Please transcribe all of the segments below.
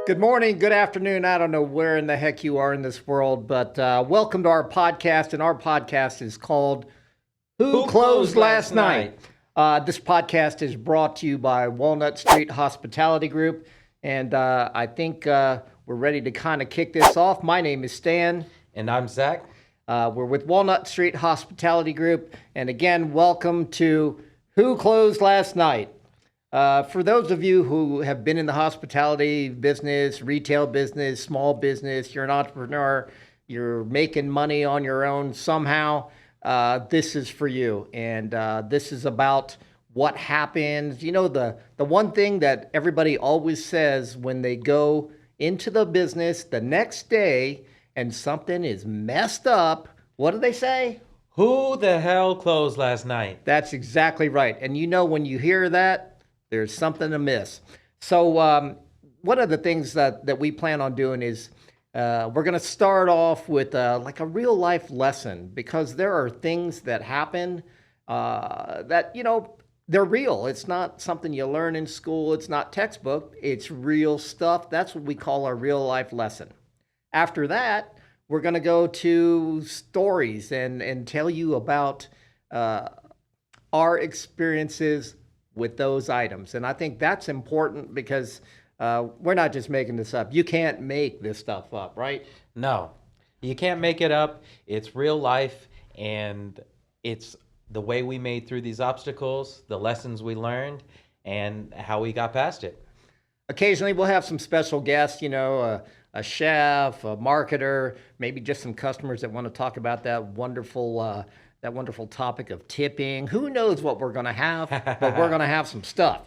Good morning, good afternoon. I don't know where in the heck you are in this world, but welcome to our podcast. And our podcast is called Who Who Closed closed Last last Night? This podcast is brought to you by Walnut Street Hospitality Group. And I think we're ready to kind of kick this off. My name is Stan. And I'm Zach. We're with Walnut Street Hospitality Group. And again, welcome to Who Closed Last Night? For those of you who have been in the hospitality business, retail business, small business, you're an entrepreneur, you're making money on your own somehow, this is for you. And this is about what happens. You know, the one thing that everybody always says when they go into the business the next day and something is messed up, what do they say? Who the hell closed last night? That's exactly right. And you know, when you hear that, there's something amiss. So one of the things that we plan on doing is we're going to start off with like a real life lesson, because there are things that happen that, you know, they're real. It's not something you learn in school. It's not textbook. It's real stuff. That's what we call our real life lesson. After that, we're going to go to stories and tell you about our experiences with those items. And I think that's important because we're not just making this up. You can't make this stuff up, right? No, you can't make it up. It's real life, and it's the way we made through these obstacles, the lessons we learned, and how we got past it. Occasionally we'll have some special guests, you know, a chef, a marketer, maybe just some customers that want to talk about that wonderful topic of tipping. Who knows what we're going to have, but we're going to have some stuff.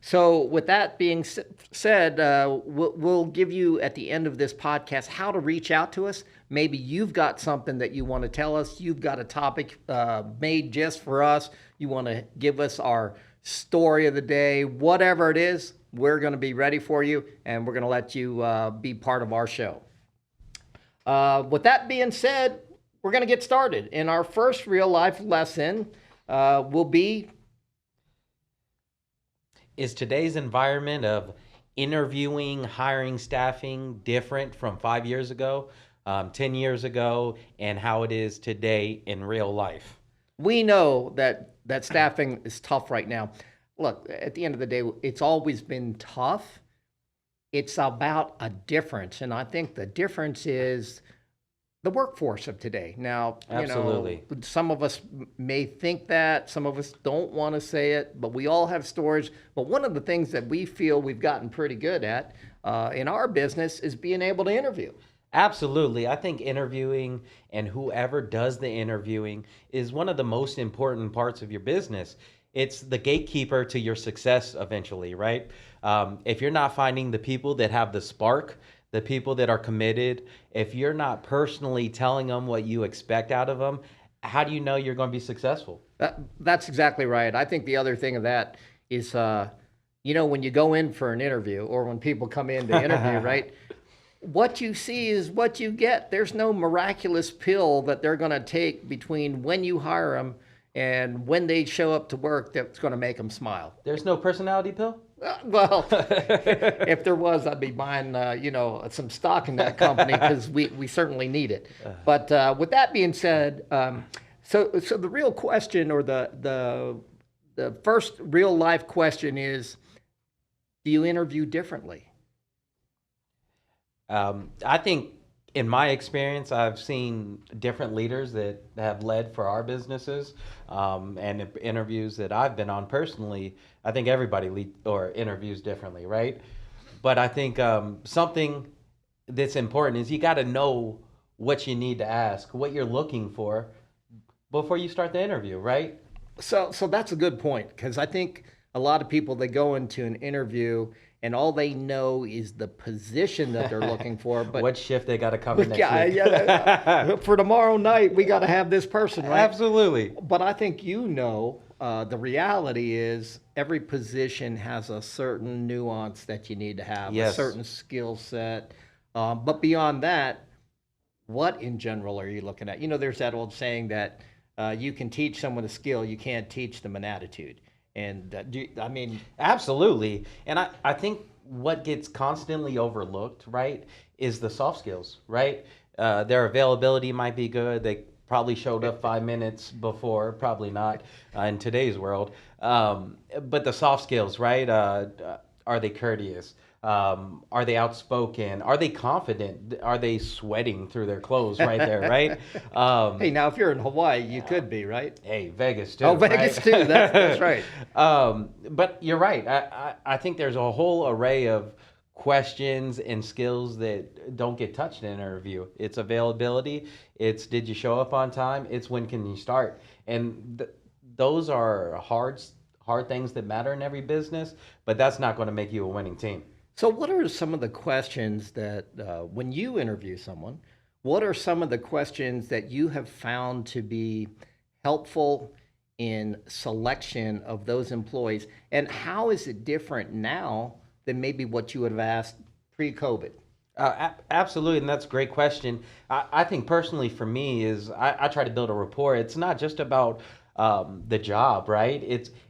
So with that being said, we'll give you at the end of this podcast how to reach out to us. Maybe you've got something that you want to tell us. You've got a topic made just for us. You want to give us our story of the day, whatever it is, we're going to be ready for you, and we're going to let you be part of our show. With that being said, we're going to get started. And our first real life lesson will be... Is today's environment of interviewing, hiring, staffing different from 5 years ago, 10 years ago, and how it is today in real life? We know that staffing is tough right now. Look, at the end of the day, it's always been tough. It's about a difference. And I think the difference is the workforce of today. Now, Absolutely. You know, some of us may think that, some of us don't want to say it, but we all have stories. But one of the things that we feel we've gotten pretty good at in our business is being able to interview. Absolutely. I think interviewing and whoever does the interviewing is one of the most important parts of your business. It's the gatekeeper to your success eventually, right? If you're not finding the people that have the spark, the people that are committed, if you're not personally telling them what you expect out of them, how do you know you're going to be successful? That's exactly right. I think the other thing of that is, you know, when you go in for an interview or when people come in to interview, right? What you see is what you get. There's no miraculous pill that they're going to take between when you hire them and when they show up to work that's going to make them smile. There's no personality pill? Well, if there was, I'd be buying, you know, some stock in that company because we certainly need it. But with that being said, so the real question, or the first real life question is, do you interview differently? I think in my experience, I've seen different leaders that have led for our businesses, and interviews that I've been on personally. I think everybody interviews differently, right? But I think something that's important is you got to know what you need to ask, what you're looking for before you start the interview, right? So that's a good point, because I think a lot of people, they go into an interview and all they know is the position that they're looking for. But what shift they got to cover next week. For tomorrow night, we got to have this person, right? Absolutely. But I think the reality is every position has a certain nuance that you need to have, Yes. a certain skill set. But beyond that, what in general are you looking at? You know, there's that old saying that you can teach someone a skill, you can't teach them an attitude. And I mean, Absolutely. And I think what gets constantly overlooked, right, is the soft skills, right? Their availability might be good. They probably showed up 5 minutes before, probably not in today's world. But the soft skills, right? Are they courteous? Are they outspoken? Are they confident? Are they sweating through their clothes right there, right? Hey, now if you're in Hawaii, you could be, right? Hey, Vegas too. Oh, Vegas right? too. That's right. But you're right. I think there's a whole array of questions and skills that don't get touched in an interview. It's availability. It's did you show up on time? It's when can you start? And those are hard things that matter in every business. But that's not going to make you a winning team. So, what are some of the questions that, when you interview someone, what are some of the questions that you have found to be helpful in selection of those employees? And how is it different now than maybe what you would have asked pre-COVID? Absolutely, and that's a great question. I think personally for me is I try to build a rapport. It's not just about the job, right?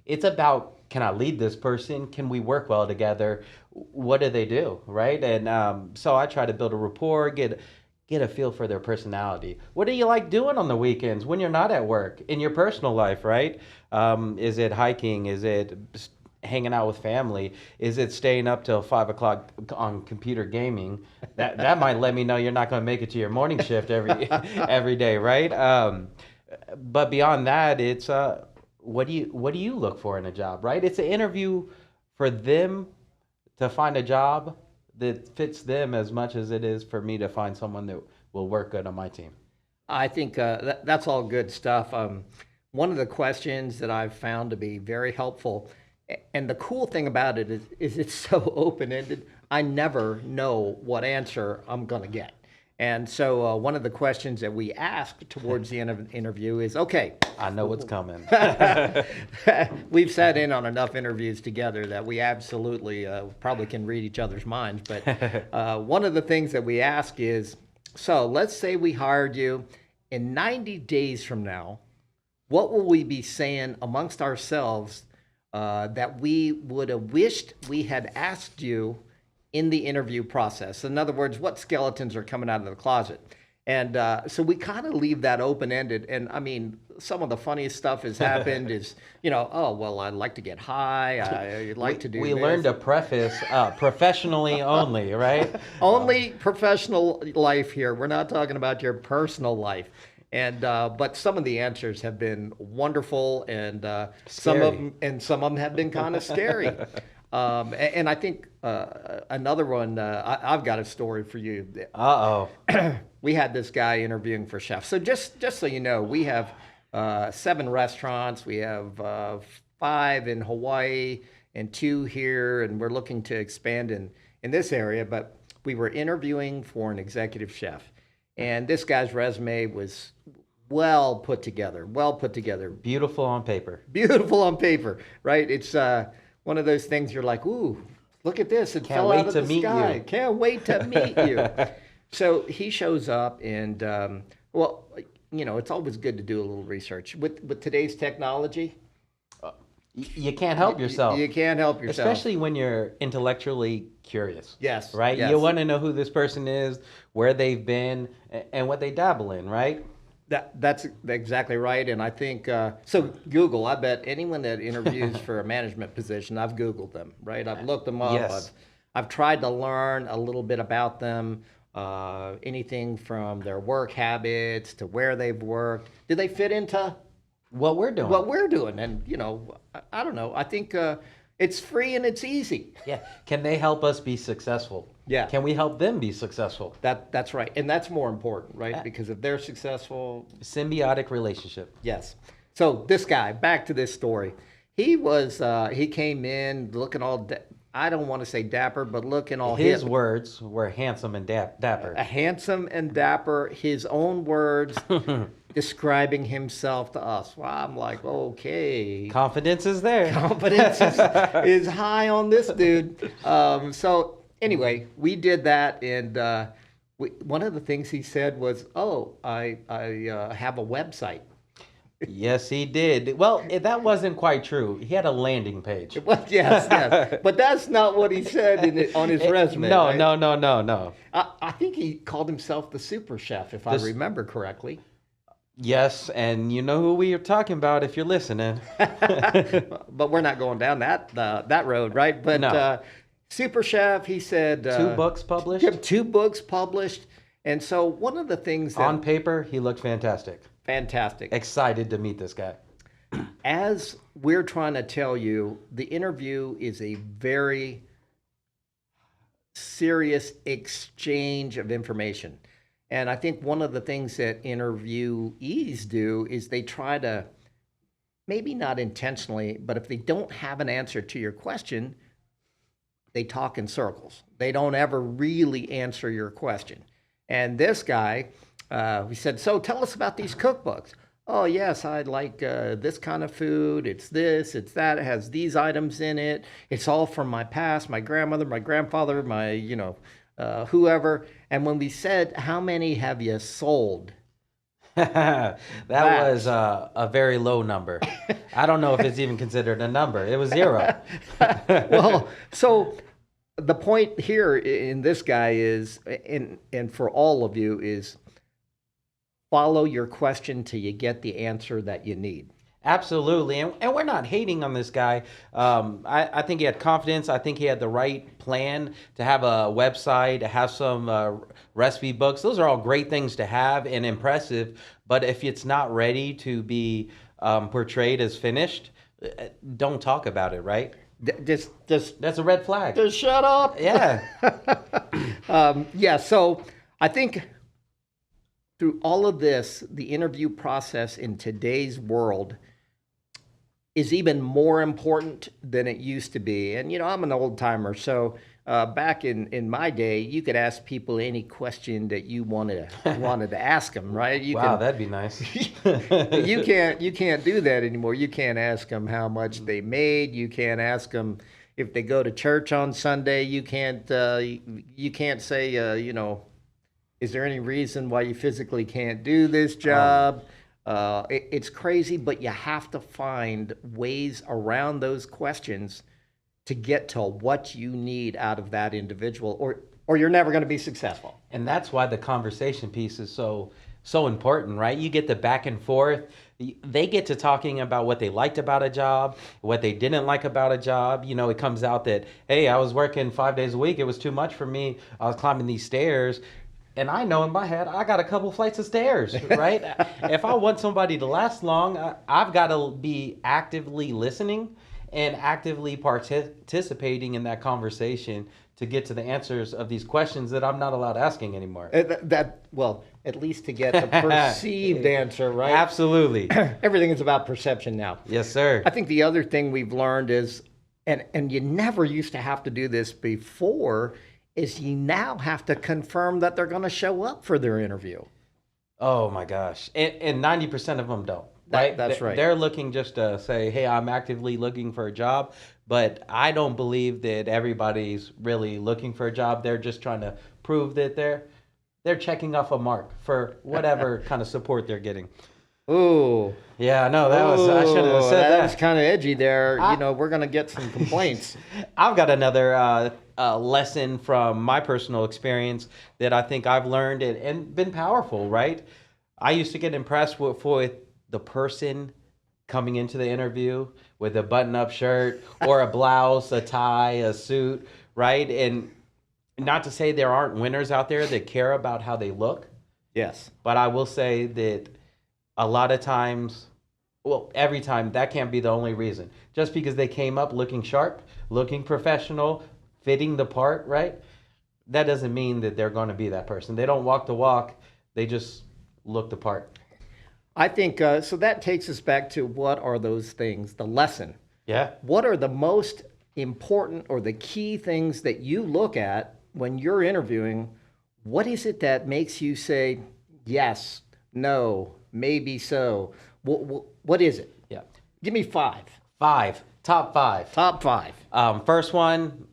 It's about can I lead this person? Can we work well together? What do they do, right? And so I try to build a rapport, get a feel for their personality. What do you like doing on the weekends when you're not at work in your personal life, right? Is it hiking? Is it hanging out with family? Is it staying up till 5 o'clock on computer gaming? That might let me know you're not going to make it to your morning shift every day, right? But beyond that, it's what do you look for in a job, right? It's an interview for them to find a job that fits them as much as it is for me to find someone that will work good on my team. I think that's all good stuff. One of the questions that I've found to be very helpful, and the cool thing about it is it's so open-ended. I never know what answer I'm going to get. And so one of the questions that we ask towards the end of an interview is, okay, I know what's coming. we've sat in on enough interviews together that we absolutely probably can read each other's minds. But one of the things that we ask is, so let's say we hired you in 90 days from now, what will we be saying amongst ourselves that we would have wished we had asked you in the interview process? In other words, what skeletons are coming out of the closet? And so we kind of leave that open-ended. And I mean, some of the funniest stuff has happened is, oh, well, I'd like to get high. I'd like to do We this. learned to preface professionally only, right? Only professional life here. We're not talking about your personal life. And but some of the answers have been wonderful, and some of them have been kind of scary. And I think another one, I've got a story for you. We had this guy interviewing for chefs. So just so you know, we have 7 restaurants. We have 5 in Hawaii and 2 here, and we're looking to expand in this area. But we were interviewing for an executive chef. And this guy's resume was well put together. Beautiful on paper. Beautiful on paper, right? It's one of those things you're like, ooh, look at this. It fell out of the sky. Can't wait to meet you. So he shows up and, well, it's always good to do a little research. With today's technology, you can't help yourself. You can't help yourself. Especially when you're intellectually curious. Yes. Right? Yes. You want to know who this person is, where they've been, and what they dabble in, right? That's exactly right. And I think, so Google, I bet anyone that interviews for a management position, I've Googled them, right? I've looked them up. Yes. I've tried to learn a little bit about them, anything from their work habits to where they've worked. Do they fit into what we're doing? And, I don't know. I think it's free and it's easy. Yeah. Can they help us be successful? Yeah. Can we help them be successful? That's right. And that's more important, right? Because if they're successful. Symbiotic relationship. Yes. So this guy, back to this story. He came in looking all, I don't want to say dapper, but looking all His hip. words were handsome and dapper. Handsome and dapper, his own words describing himself to us. Well, I'm like, okay. Confidence is there. Confidence is high on this dude. So anyway, we did that, and one of the things he said was, "Oh, I have a website." Yes, he did. Well, that wasn't quite true. He had a landing page. Well, yes, yes. But that's not what he said on his resume, No, right? no, no, no, no. I think he called himself the super chef, if I This, remember correctly. yes, and you know who we are talking about if you're listening. But we're not going down that road, right? But No. super chef, he said, Two books published. 2 books published. And so one of the things that On paper, he looked fantastic. fantastic. Excited to meet this guy. As we're trying to tell you, the interview is a very serious exchange of information. And I think one of the things that interviewees do is they try to, maybe not intentionally, but if they don't have an answer to your question, they talk in circles. They don't ever really answer your question. And this guy, we said, so tell us about these cookbooks. Oh, yes, I like this kind of food. It's this, it's that. It has these items in it. It's all from my past, my grandmother, my grandfather, my, whoever. And when we said, how many have you sold? That was a very low number. I don't know if it's even considered a number. It was 0. Well, so the point here in this guy is, and for all of you, is follow your question till you get the answer that you need. Absolutely. And we're not hating on this guy. I think he had confidence. I think he had the right plan to have a website, to have some recipe books. Those are all great things to have and impressive. But if it's not ready to be portrayed as finished, don't talk about it, right? Just That's a red flag. just shut up. Yeah. Yeah. So I think through all of this, the interview process in today's world is even more important than it used to be. And I'm an old timer, so back in my day, you could ask people any question that you wanted to ask them, right? Wow, that'd be nice. You can't do that anymore. You can't ask them how much they made. You can't ask them if they go to church on Sunday. You can't say is there any reason why you physically can't do this job? It's crazy, but you have to find ways around those questions to get to what you need out of that individual, or you're never going to be successful. And that's why the conversation piece is so important, right? You get the back and forth. They get to talking about what they liked about a job, what they didn't like about a job. It comes out that, hey, I was working 5 days a week. It was too much for me. I was climbing these stairs. And I know in my head, I got a couple flights of stairs, right? If I want somebody to last long, I've got to be actively listening and actively participating in that conversation to get to the answers of these questions that I'm not allowed asking anymore. Well, at least to get the perceived answer, right? Absolutely. Everything is about perception now. Yes, sir. I think the other thing we've learned is, and you never used to have to do this before, is you now have to confirm that they're going to show up for their interview. Oh my gosh. And 90% of them don't. Right? That's right. They're looking just to say, hey, I'm actively looking for a job. But I don't believe that everybody's really looking for a job. They're just trying to prove that they're checking off a mark for whatever kind of support they're getting. Ooh. Yeah, no, I shouldn't have said that. That was kind of edgy there. We're going to get some complaints. I've got another lesson from my personal experience that I think I've learned and been powerful, right? I used to get impressed with the person coming into the interview with a button-up shirt or a blouse, a tie, a suit, right? And not to say there aren't winners out there that care about how they look. Yes. But I will say that a lot of times, well, every time, that can't be the only reason. Just because they came up looking sharp, looking professional, fitting the part, right? That doesn't mean that they're going to be that person. They don't walk the walk. They just look the part. I think, so that takes us back to what are those things, the lesson. Yeah. What are the most important or the key things that you look at when you're interviewing? What is it that makes you say, yes, no, maybe so? What is it? Yeah. Give me 5. Top 5. Top 5. First one,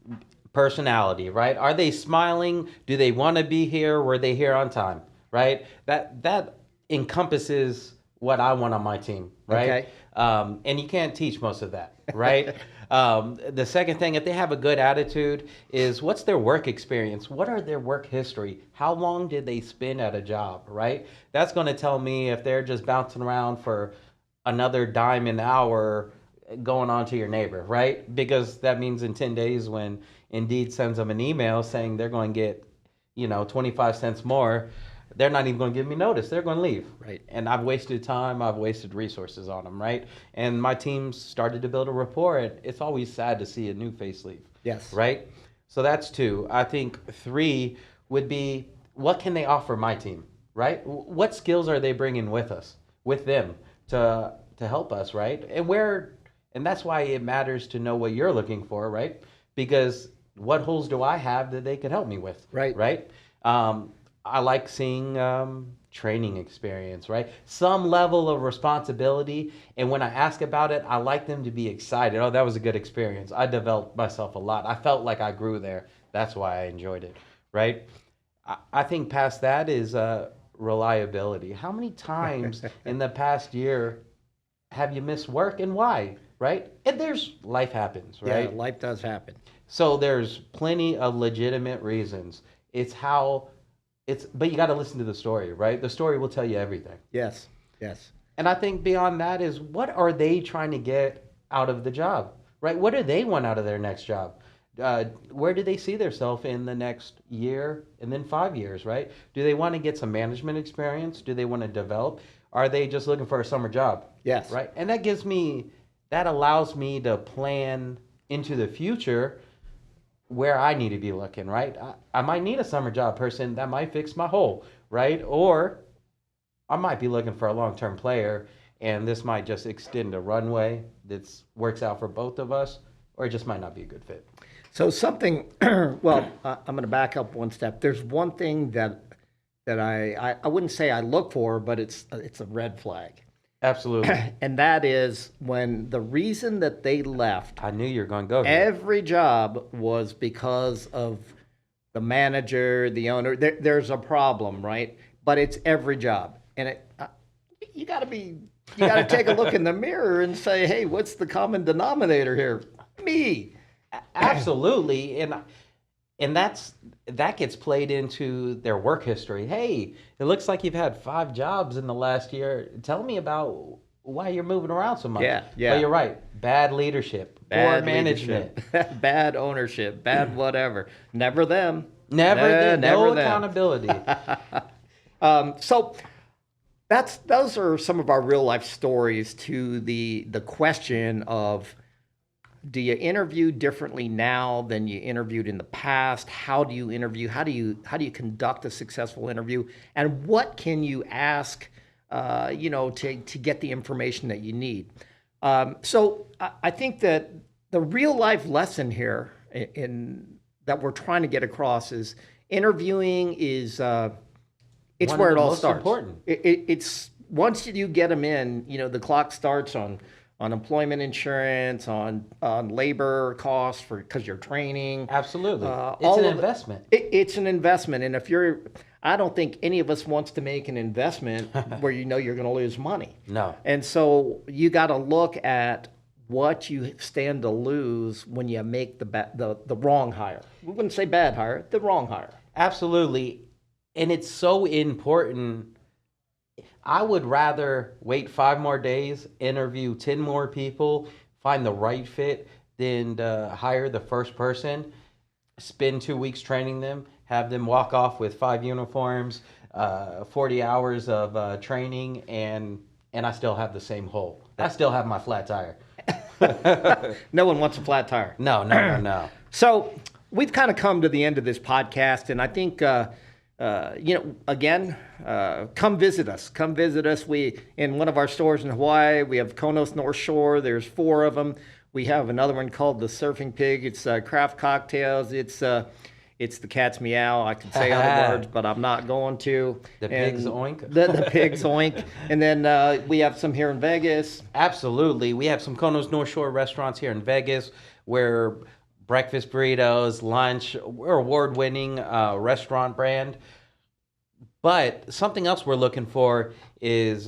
personality, right? Are they smiling? Do they want to be here? Were they here on time, right? That encompasses what I want on my team, right? Okay. And you can't teach most of that, right? The second thing, if they have a good attitude, is what's their work experience? What are their work history? How long did they spend at a job, right? That's going to tell me if they're just bouncing around for another dime an hour going on to your neighbor, right? Because that means in 10 days when Indeed sends them an email saying they're going to get, 25 cents more, they're not even going to give me notice. They're going to leave. Right. And I've wasted time. I've wasted resources on them, right? And my team started to build a rapport. And it's always sad to see a new face leave. Yes. Right? So that's 2. I think 3 would be, what can they offer my team, right? What skills are they bringing with them to help us, right? And that's why it matters to know what you're looking for, right? Because what holes do I have that they could help me with? Right. Right? I like seeing training experience, right? Some level of responsibility. And when I ask about it, I like them to be excited. Oh, that was a good experience. I developed myself a lot. I felt like I grew there. That's why I enjoyed it, right? I think past that is reliability. How many times in the past year have you missed work and why, right? And life happens, right? Yeah, life does happen. So there's plenty of legitimate reasons. But you got to listen to the story, right? The story will tell you everything. Yes. Yes. And I think beyond that is, what are they trying to get out of the job, right? What do they want out of their next job? Where do they see themselves in the next year and then 5 years, right? Do they want to get some management experience? Do they want to develop? Are they just looking for a summer job? Yes. Right? And that allows me to plan into the future where I need to be looking, right? I might need a summer job person that might fix my hole, right? Or I might be looking for a long-term player, and this might just extend a runway that works out for both of us, or it just might not be a good fit. So something, well, I'm going to back up one step. There's one thing that I wouldn't say I look for, but it's a red flag. Absolutely. And that is when the reason that they left I knew you were going to go here. every job was because of the manager, the owner. There's a problem, right? But it's every job. And you got to take a look in the mirror and say, hey, what's the common denominator here? Me. Absolutely. And that gets played into their work history. Hey, it looks like you've had 5 jobs in the last year. Tell me about why you're moving around so much. Yeah. But you're right. Bad leadership, poor management, leadership, bad ownership, bad whatever. Never them. no them. accountability. So those are some of our real life stories to the question of, do you interview differently now than you interviewed in the past? How do you interview? How do you conduct a successful interview? And what can you ask, to get the information that you need? So I think that the real life lesson here that we're trying to get across is interviewing is it's One where of it the all most starts. important. It's once you get them in, the clock starts on employment insurance, on labor costs because you're training. Absolutely. It's all an of it. investment. It's an investment, and I don't think any of us wants to make an investment where you're going to lose money. No. And so you got to look at what you stand to lose when you make the wrong hire. We wouldn't say bad hire, the wrong hire. Absolutely. And it's so important. I would rather wait 5 more days, interview 10 more people, find the right fit, than to hire the first person, spend 2 weeks training them, have them walk off with 5 uniforms, 40 hours of training, and I still have the same hole. I still have my flat tire. No one wants a flat tire. No. So we've kind of come to the end of this podcast, and I think, again, come visit us. Come visit us. We in one of our stores in Hawaii. We have Konos North Shore. There's 4 of them. We have another one called the Surfing Pig. It's craft cocktails. It's the cat's meow. I could say other words, but I'm not going to. The pig's oink. The pig's oink. And then we have some here in Vegas. Absolutely. We have some Konos North Shore restaurants here in Vegas where breakfast burritos, lunch, we're award-winning restaurant brand. But something else we're looking for is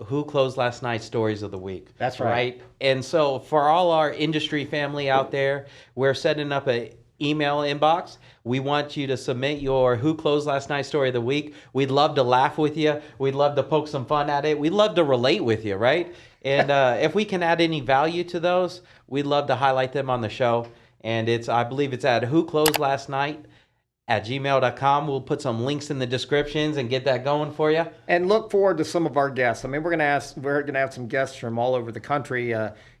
who closed last night stories of the week. That's right. And so for all our industry family out there, we're setting up a email inbox. We want you to submit your who closed last night story of the week. We'd love to laugh with you. We'd love to poke some fun at it. We'd love to relate with you, right? And if we can add any value to those, we'd love to highlight them on the show. And I believe it's at whoclosedlastnight@gmail.com. We'll put some links in the descriptions and get that going for you. And look forward to some of our guests. I mean, we're going to have some guests from all over the country.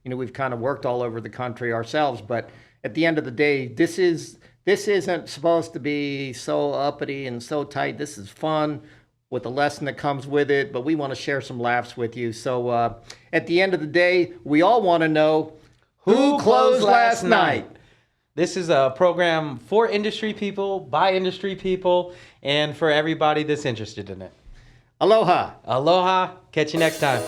We've kind of worked all over the country ourselves, but at the end of the day, this isn't supposed to be so uppity and so tight. This is fun with the lesson that comes with it, but we want to share some laughs with you. So at the end of the day, we all want to know who closed last night. This is a program for industry people, by industry people, and for everybody that's interested in it. Aloha. Aloha. Catch you next time.